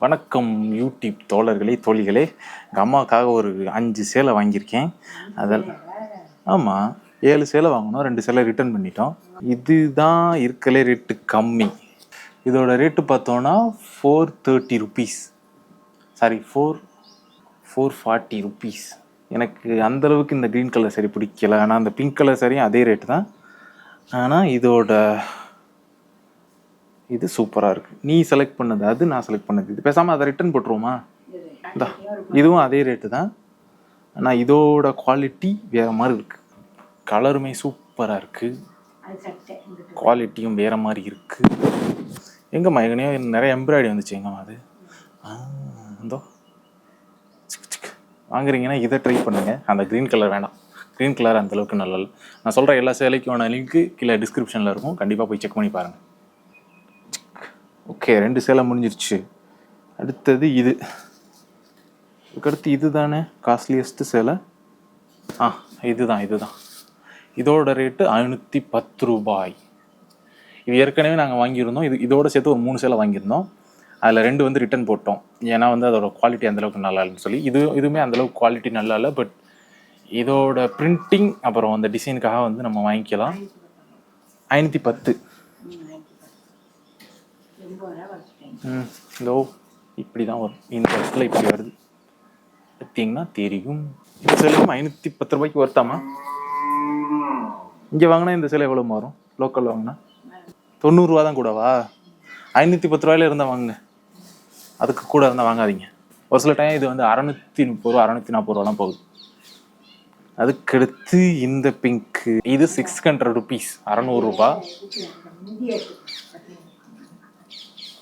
வணக்கம் யூடியூப் தோழர்களே தோழிகளே. எங்கள் அம்மாவுக்காக ஒரு 5 சேலை வாங்கியிருக்கேன். அதெல்லாம் ஆமாம், 7 சேலை வாங்கினோம், 2 சேலை ரிட்டர்ன் பண்ணிட்டோம். இதுதான் இருக்கலே ரேட்டு கம்மி. இதோட ரேட்டு பார்த்தோன்னா 430 ருபீஸ், சாரி 440 ருபீஸ். எனக்கு அந்தளவுக்கு இந்த க்ரீன் கலர் சரி பிடிக்கல. ஆனால் அந்த பிங்க் கலர் சரியும் அதே ரேட்டு தான். ஆனால் இது சூப்பராக இருக்குது. நீ செலக்ட் பண்ணது அது, நான் செலக்ட் பண்ணது இது. பேசாமல் அதை ரிட்டர்ன் போட்டுருவோமா? இதுவும் அதே ரேட்டு தான். ஆனால் இதோட குவாலிட்டி வேறு மாதிரி இருக்குது. கலருமே சூப்பராக இருக்குது, குவாலிட்டியும் வேறு மாதிரி இருக்குது. எங்கம்மா எங்கனையோ நிறைய எம்ப்ராய்டரி வந்துச்சு. எங்கம்மா அது இந்தோ வாங்குறீங்கன்னா இதை ட்ரை பண்ணுங்கள். அந்த க்ரீன் கலர் வேண்டாம், க்ரீன் கலர் அந்தளவுக்கு நல்லா இல்லை. நான் சொல்கிற எல்லா சேலைக்கான லிங்க்கு கீழே டிஸ்கிரிப்ஷனில் இருக்கும், கண்டிப்பாக போய் செக் பண்ணி பாருங்கள். ஓகே, 2 சேலை முடிஞ்சிருச்சு. அடுத்தது இதுக்கடுத்து இது தானே காஸ்ட்லியஸ்ட்டு சேலை. இதுதான் இதோட ரேட்டு 510 ரூபாய். இது ஏற்கனவே நாங்கள் வாங்கியிருந்தோம். இதோடு சேர்த்து ஒரு 3 சேலை வாங்கியிருந்தோம். அதில் 2 வந்து ரிட்டர்ன் போட்டோம். ஏன்னா வந்து அதோட குவாலிட்டி அந்தளவுக்கு நல்லா இல்லைன்னு சொல்லி. இதுவுமே அந்தளவுக்கு குவாலிட்டி நல்லா இல்லை. பட் இதோட பிரிண்டிங் அப்புறம் அந்த டிசைனுக்காக வந்து நம்ம வாங்கிக்கலாம். 510. இதோ இப்படி தான் வரும். இந்த இடத்துல இப்படி வருது பார்த்தீங்கன்னா தெரியும். இந்த சேலையும் 510 ரூபாய்க்கு வருத்தாமா? இங்கே வாங்கினா இந்த சேலை எவ்வளோ மாறும்? லோக்கல் வாங்கினா 90 ரூபா தான் கூடவா? 510 ரூபாயில இருந்தால் வாங்குங்க, அதுக்கு கூட இருந்தால் வாங்காதீங்க. ஒரு சில டைம் இது வந்து 630 ரூபா 640 ரூபாலாம் போகுது. அதுக்கடுத்து இந்த பிங்க்கு, இது 600 ருபீஸ், 600 ரூபாய்.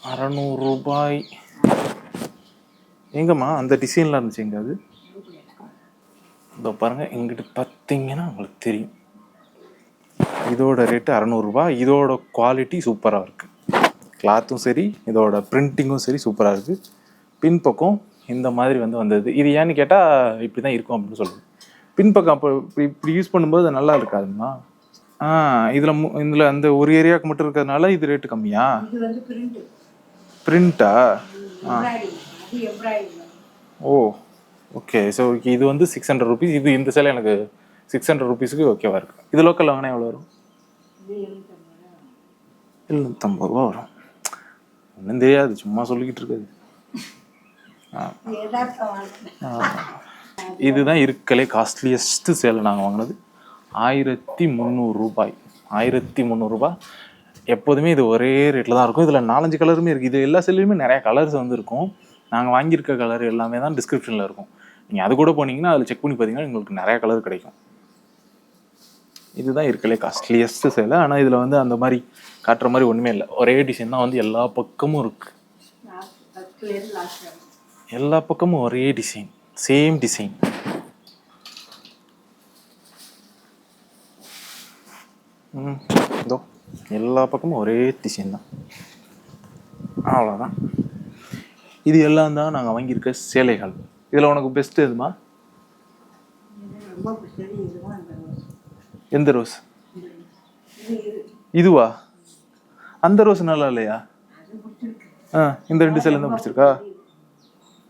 600 ரூபாய். எங்கம்மா அந்த டிசைன்லாம் இருந்துச்சு எங்க? அது இதோ பாருங்கள், எங்கிட்ட பார்த்தீங்கன்னா உங்களுக்கு தெரியும். இதோட ரேட்டு 600 ரூபாய். இதோட குவாலிட்டி சூப்பராக இருக்குது. கிளாத்தும் சரி, இதோட பிரிண்டிங்கும் சரி சூப்பராக இருக்குது. பின்பக்கம் இந்த மாதிரி வந்தது. இது ஏன்னு கேட்டால் இப்படி தான் இருக்கும் அப்படின்னு சொல்லுது. பின்பக்கம் அப்போ இப்படி யூஸ் பண்ணும்போது நல்லா இருக்காதுமா. இதில் அந்த ஒரு ஏரியாவுக்கு மட்டும் இருக்கிறதுனால இது ரேட்டு கம்மியா? பிரிண்டா? ஓ ஓகே. ஸோ இது வந்து 600 ருபீஸ். இந்த சேலை எனக்கு 600 ருபீஸுக்கு ஓகேவா இருக்குது. இது லோக்கல் வாங்கினா எவ்வளோ வரும்? 750 ரூபா வரும். ஒன்றும் தெரியாது, சும்மா சொல்லிக்கிட்டு இருக்காது. இதுதான் இருக்கலே காஸ்ட்லியஸ்ட்டு சேலை நாங்கள் வாங்கினது. 1300 ரூபாய். 1300 ரூபாய். எப்போதுமே இது ஒரே ரேட்டில் தான் இருக்கும். இதில் 4-5 கலருமே இருக்குது. இது எல்லா சேலையுமே நிறையா கலர்ஸ் வந்து இருக்கும். நாங்கள் வாங்கியிருக்க கலர் எல்லாமே தான் டிஸ்கிரிப்ஷனில் இருக்கும். நீங்கள் அது கூட போனீங்கன்னா அதில் செக் பண்ணி பார்த்தீங்கன்னா உங்களுக்கு நிறையா கலர் கிடைக்கும். இதுதான் இருக்கலே காஸ்ட்லியஸ்ட்டு சேலை. ஆனால் இதில் வந்து அந்த மாதிரி காட்டுற மாதிரி ஒன்றுமே இல்லை. ஒரே டிசைன் தான் வந்து எல்லா பக்கமும் இருக்குது. எல்லா பக்கமும் ஒரே டிசைன், சேம் டிசைன். இதோ எல்லா பக்கமும் ஒரே டிசைன் தான், அவ்வளோதான். இது எல்லாம் தான் நாங்கள் வாங்கியிருக்க சேலைகள். இதில் உனக்கு பெஸ்ட்டு எதுமா? எந்த ரோஸ்? இதுவா? அந்த ரோஸ் நல்லா இல்லையா? இந்த 2 சேலை தான் பிடிச்சிருக்கா?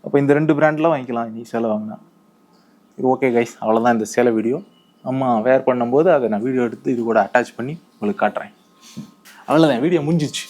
அப்போ இந்த 2 பிராண்ட்லாம் வாங்கிக்கலாம் நீ சேலை வாங்கினா. இது ஓகே கைஸ், அவ்வளோதான் இந்த சேலை வீடியோ. அம்மா வேர் பண்ணும்போது அதை நான் வீடியோ எடுத்து இது கூட அட்டாச் பண்ணி உங்களுக்கு காட்டுறேன். அவ்வளோதான், வீடியோ முடிஞ்சிச்சு.